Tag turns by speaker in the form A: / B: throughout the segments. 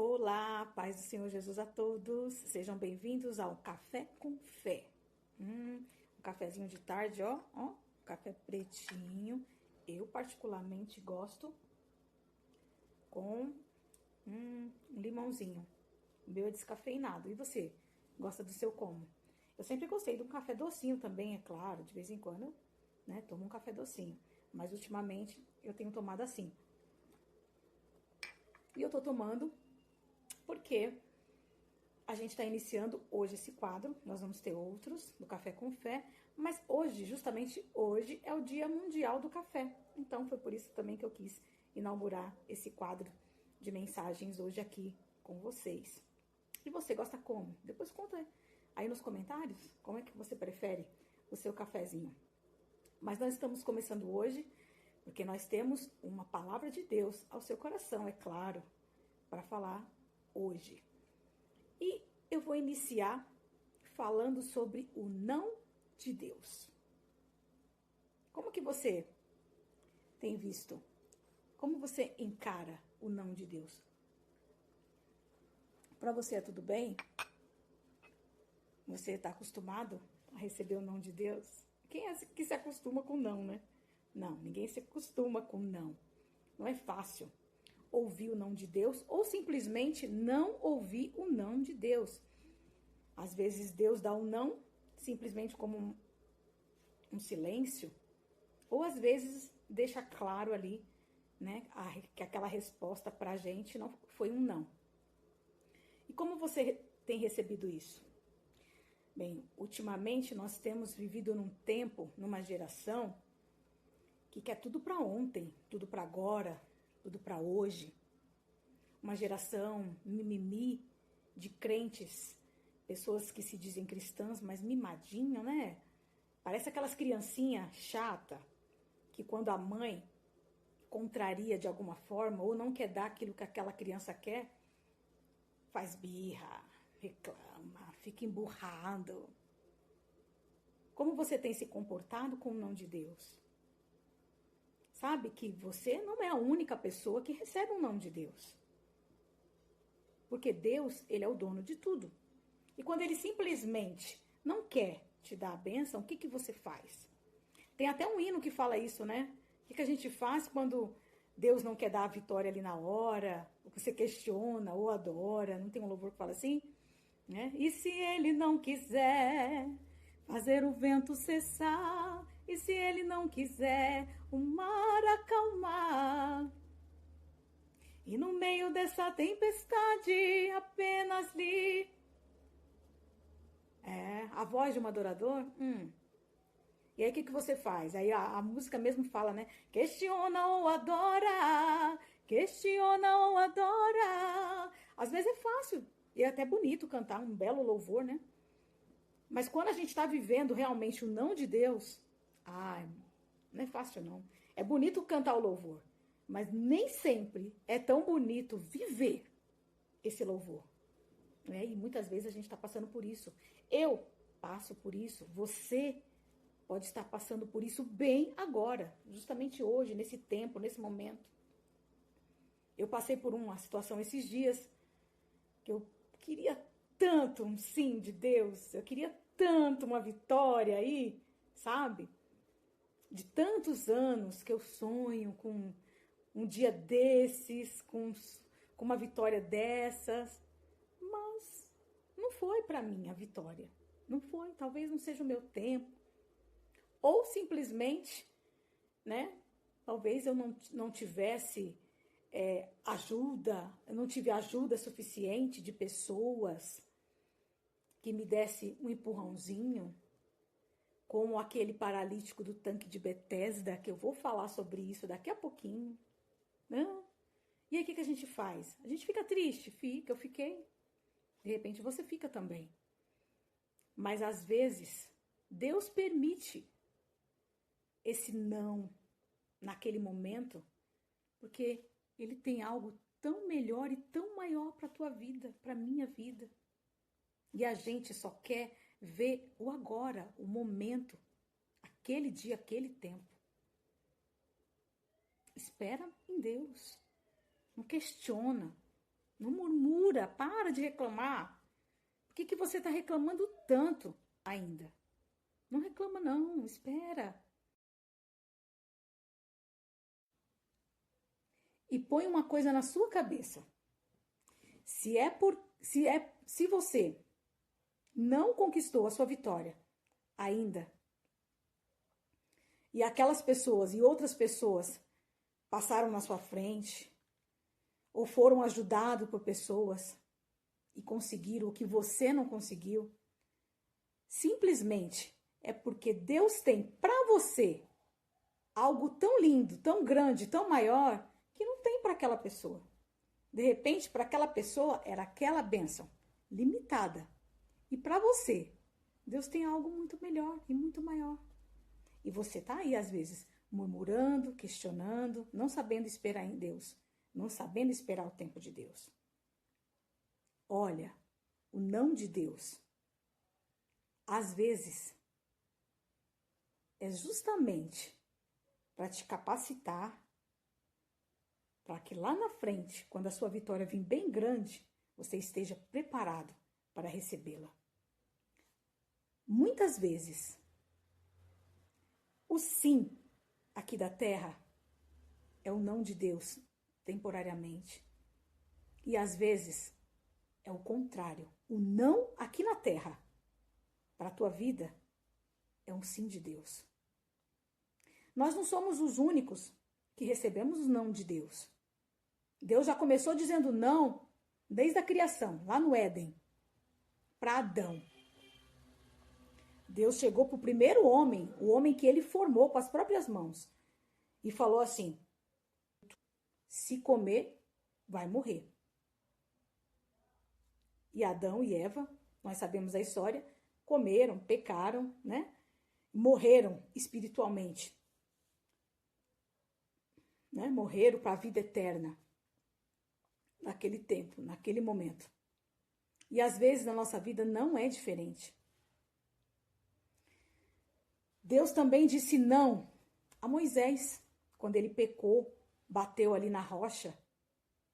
A: Olá, paz do Senhor Jesus a todos. Sejam bem-vindos ao Café com Fé. Um cafezinho de tarde, ó, café pretinho. Eu particularmente gosto com um limãozinho. O meu é descafeinado. E você? Gosta do seu como? Eu sempre gostei de um café docinho também, é claro. De vez em quando, né, tomo um café docinho. Mas ultimamente eu tenho tomado assim. E eu tô tomando porque a gente está iniciando hoje esse quadro, nós vamos ter outros do Café com Fé, mas hoje, justamente hoje, é o Dia Mundial do Café. Então foi por isso também que eu quis inaugurar esse quadro de mensagens hoje aqui com vocês. E você gosta como? Depois conta aí nos comentários como é que você prefere o seu cafezinho. Mas nós estamos começando hoje porque nós temos uma palavra de Deus ao seu coração, é claro, para falar hoje. E eu vou iniciar falando sobre o não de Deus. Como que você tem visto? Como você encara o não de Deus? Para você é tudo bem? Você está acostumado a receber o não de Deus? Quem é que se acostuma com não, né? Não, ninguém se acostuma com não. Não é fácil ouvir o não de Deus ou simplesmente não ouvir o não de Deus. Às vezes Deus dá um não simplesmente como um silêncio, ou às vezes deixa claro ali, né, que aquela resposta pra gente não foi um não. E como você tem recebido isso? Bem, ultimamente nós temos vivido num tempo, numa geração que quer tudo pra ontem, tudo pra agora, tudo pra hoje. Uma geração mimimi de crentes, pessoas que se dizem cristãs, mas mimadinho, né? Parece aquelas criancinhas chata que quando a mãe contraria de alguma forma ou não quer dar aquilo que aquela criança quer, faz birra, reclama, fica emburrado. Como você tem se comportado com o não de Deus? Sabe que você não é a única pessoa que recebe um não de Deus. Porque Deus, ele é o dono de tudo. E quando ele simplesmente não quer te dar a bênção, o que você faz? Tem até um hino que fala isso, né? O que a gente faz quando Deus não quer dar a vitória ali na hora? Ou que você questiona ou adora? Não tem um louvor que fala assim? Né? E se ele não quiser fazer o vento cessar? E se ele não quiser o mar acalmar? E no meio dessa tempestade apenas li... a voz de um adorador? E aí o que você faz? Aí a música mesmo fala, né? Questiona ou adora, questiona ou adora. Às vezes é fácil e é até bonito cantar um belo louvor, né? Mas quando a gente está vivendo realmente o não de Deus, não é fácil não. É bonito cantar o louvor, mas nem sempre é tão bonito viver esse louvor. Né? E muitas vezes a gente está passando por isso. Eu passo por isso, você pode estar passando por isso bem agora, justamente hoje, nesse tempo, nesse momento. Eu passei por uma situação esses dias que eu queria tanto um sim de Deus, eu queria tanto uma vitória aí, sabe? De tantos anos que eu sonho com um dia desses, com uma vitória dessas, mas não foi para mim a vitória. Não foi, talvez não seja o meu tempo. Ou simplesmente, né? Talvez eu não tivesse ajuda, eu não tive ajuda suficiente de pessoas que me desse um empurrãozinho, como aquele paralítico do tanque de Betesda, que eu vou falar sobre isso daqui a pouquinho. Não? E aí o que a gente faz? A gente fica triste? Fica, eu fiquei. De repente você fica também. Mas às vezes Deus permite esse não naquele momento, porque ele tem algo tão melhor e tão maior para a tua vida, para a minha vida. E a gente só quer ver o agora, o momento, aquele dia, aquele tempo. Espera em Deus. Não questiona. Não murmura, para de reclamar. Por que você está reclamando tanto ainda? Não reclama não, espera. E põe uma coisa na sua cabeça. Se você não conquistou a sua vitória ainda, e aquelas pessoas e outras pessoas passaram na sua frente, ou foram ajudados por pessoas e conseguiram o que você não conseguiu, simplesmente é porque Deus tem para você algo tão lindo, tão grande, tão maior, que não tem para aquela pessoa. De repente, para aquela pessoa era aquela bênção limitada. E para você, Deus tem algo muito melhor e muito maior. E você está aí, às vezes, murmurando, questionando, não sabendo esperar em Deus, não sabendo esperar o tempo de Deus. Olha, o não de Deus, às vezes, é justamente para te capacitar, para que lá na frente, quando a sua vitória vir bem grande, você esteja preparado para recebê-la. Muitas vezes, o sim aqui da terra é o não de Deus temporariamente. E às vezes é o contrário. O não aqui na terra para a tua vida é um sim de Deus. Nós não somos os únicos que recebemos o não de Deus. Deus já começou dizendo não desde a criação, lá no Éden, para Adão. Deus chegou para o primeiro homem, o homem que ele formou com as próprias mãos, e falou assim: se comer, vai morrer. E Adão e Eva, nós sabemos a história, comeram, pecaram, né? Morreram espiritualmente. Né? Morreram para a vida eterna. Naquele tempo, naquele momento. E às vezes na nossa vida não é diferente. Deus também disse não a Moisés, quando ele pecou, bateu ali na rocha,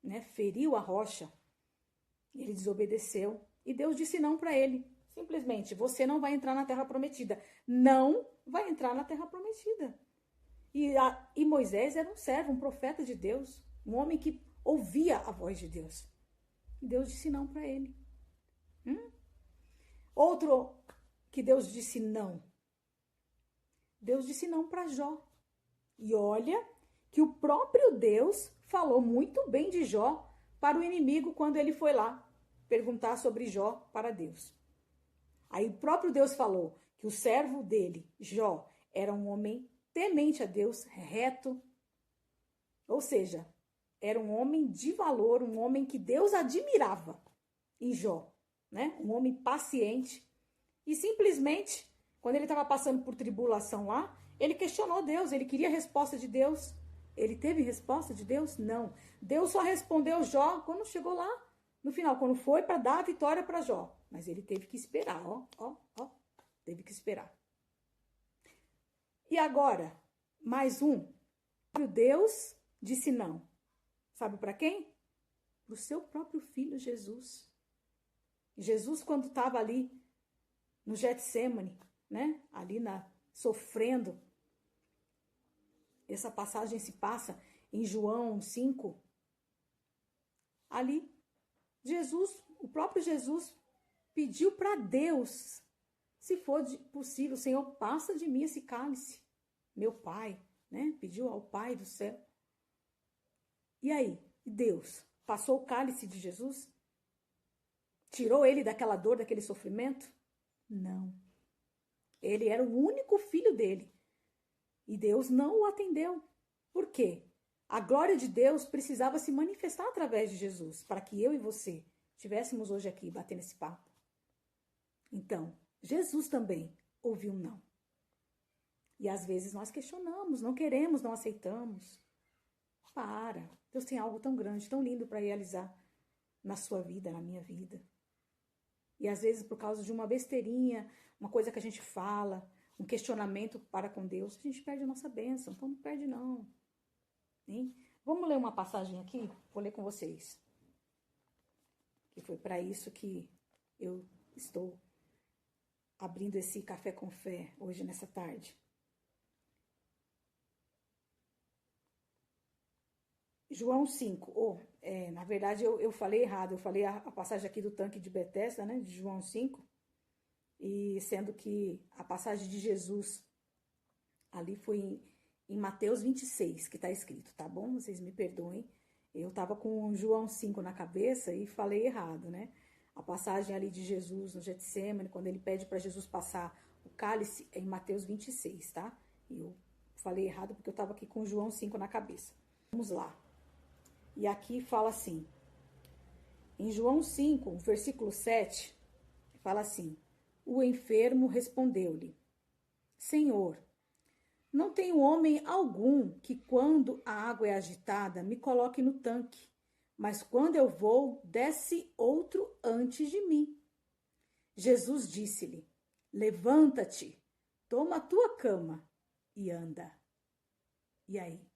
A: né? Feriu a rocha. Ele desobedeceu. E Deus disse não para ele. Simplesmente, você não vai entrar na terra prometida. Não vai entrar na terra prometida. E Moisés era um servo, um profeta de Deus. Um homem que ouvia a voz de Deus. E Deus disse não para ele. Outro que Deus disse não. Deus disse não para Jó. E olha que o próprio Deus falou muito bem de Jó para o inimigo quando ele foi lá perguntar sobre Jó para Deus. Aí o próprio Deus falou que o servo dele, Jó, era um homem temente a Deus, reto. Ou seja, era um homem de valor, um homem que Deus admirava em Jó, né? Um homem paciente. E simplesmente, quando ele estava passando por tribulação lá, ele questionou Deus, ele queria a resposta de Deus. Ele teve resposta de Deus? Não. Deus só respondeu Jó quando chegou lá, no final, quando foi para dar a vitória para Jó. Mas ele teve que esperar, teve que esperar. E agora, mais um. Deus disse não. Sabe para quem? Para o seu próprio filho Jesus. Jesus, quando estava ali no Getsêmani, né? Ali sofrendo. Essa passagem se passa em João 5. Ali, o próprio Jesus pediu para Deus, se for possível, Senhor, passa de mim esse cálice. Meu Pai, né? Pediu ao Pai do céu. E aí, Deus passou o cálice de Jesus? Tirou ele daquela dor, daquele sofrimento? Não. Ele era o único filho dele. E Deus não o atendeu. Por quê? A glória de Deus precisava se manifestar através de Jesus, para que eu e você estivéssemos hoje aqui batendo esse papo. Então, Jesus também ouviu um não. E às vezes nós questionamos, não queremos, não aceitamos. Para. Deus tem algo tão grande, tão lindo para realizar na sua vida, na minha vida. E às vezes por causa de uma besteirinha, uma coisa que a gente fala, um questionamento para com Deus, a gente perde a nossa bênção. Então não perde não. Hein? Vamos ler uma passagem aqui? Vou ler com vocês. que foi para isso que eu estou abrindo esse Café com Fé hoje nessa tarde. João 5, na verdade eu falei errado, eu falei a passagem aqui do tanque de Betesda, né, de João 5, e sendo que a passagem de Jesus ali foi em Mateus 26, que está escrito, tá bom? Vocês me perdoem, eu estava com João 5 na cabeça e falei errado, né? A passagem ali de Jesus no Getsêmani, quando ele pede para Jesus passar o cálice, é em Mateus 26, tá? E eu falei errado porque eu estava aqui com João 5 na cabeça. Vamos lá. E aqui fala assim, em João 5, versículo 7, fala assim, o enfermo respondeu-lhe, Senhor, não tenho homem algum que quando a água é agitada me coloque no tanque, mas quando eu vou, desce outro antes de mim. Jesus disse-lhe, levanta-te, toma a tua cama e anda. E aí?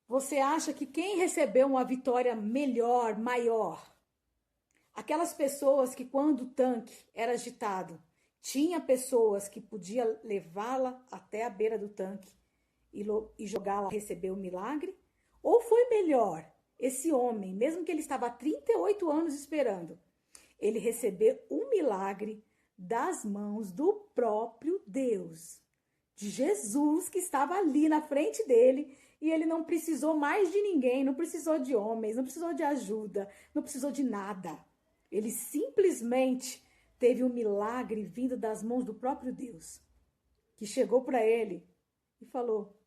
A: Você acha que quem recebeu uma vitória melhor, maior? Aquelas pessoas que quando o tanque era agitado, tinha pessoas que podia levá-la até a beira do tanque e jogá-la, receber o milagre? Ou foi melhor esse homem, mesmo que ele estava há 38 anos esperando, ele receber um milagre das mãos do próprio Deus, de Jesus, que estava ali na frente dele, e ele não precisou mais de ninguém, não precisou de homens, não precisou de ajuda, não precisou de nada. Ele simplesmente teve um milagre vindo das mãos do próprio Deus, que chegou para ele e falou,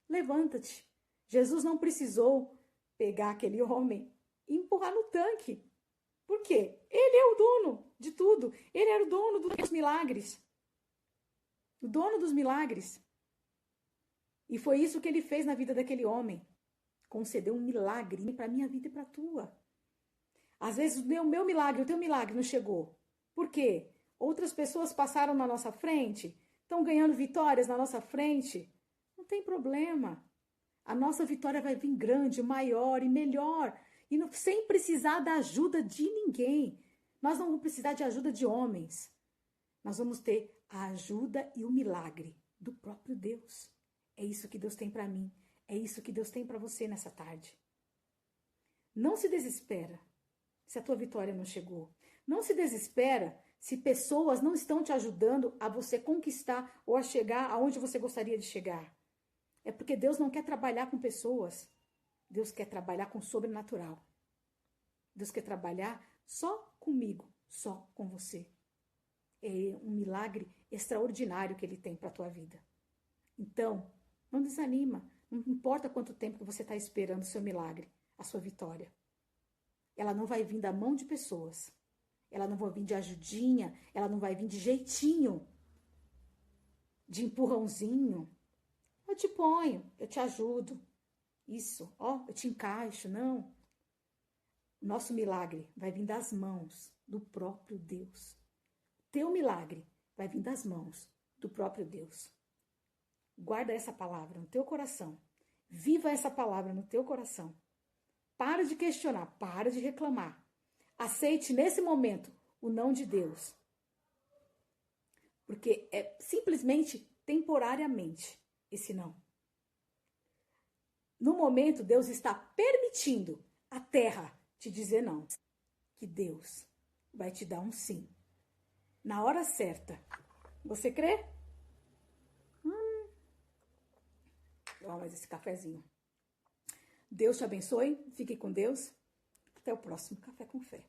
A: levanta-te. Jesus não precisou pegar aquele homem e empurrar no tanque. Por quê? Ele é o dono de tudo. Ele era o dono dos milagres. O dono dos milagres. E foi isso que ele fez na vida daquele homem. Concedeu um milagre para a minha vida e para a tua. Às vezes o meu milagre, o teu milagre não chegou. Por quê? Outras pessoas passaram na nossa frente, estão ganhando vitórias na nossa frente. Não tem problema. A nossa vitória vai vir grande, maior e melhor. E não, sem precisar da ajuda de ninguém. Nós não vamos precisar de ajuda de homens. Nós vamos ter a ajuda e o milagre do próprio Deus. É isso que Deus tem para mim. É isso que Deus tem para você nessa tarde. Não se desespera se a tua vitória não chegou. Não se desespera se pessoas não estão te ajudando a você conquistar ou a chegar aonde você gostaria de chegar. É porque Deus não quer trabalhar com pessoas. Deus quer trabalhar com o sobrenatural. Deus quer trabalhar só comigo, só com você. É um milagre extraordinário que Ele tem para a tua vida. Então, não desanima. Não importa quanto tempo que você está esperando o seu milagre, a sua vitória. Ela não vai vir da mão de pessoas. Ela não vai vir de ajudinha. Ela não vai vir de jeitinho. De empurrãozinho. Eu te ponho, eu te ajudo. Isso, eu te encaixo. Não. Nosso milagre vai vir das mãos do próprio Deus. Teu milagre vai vir das mãos do próprio Deus. Guarda essa palavra no teu coração. Viva essa palavra no teu coração. Para de questionar, para de reclamar. Aceite nesse momento o não de Deus. Porque é simplesmente temporariamente esse não. No momento, Deus está permitindo a terra te dizer não. Que Deus vai te dar um sim. Na hora certa. Você crê? Mais esse cafezinho. Deus te abençoe. Fique com Deus. Até o próximo Café com Fé.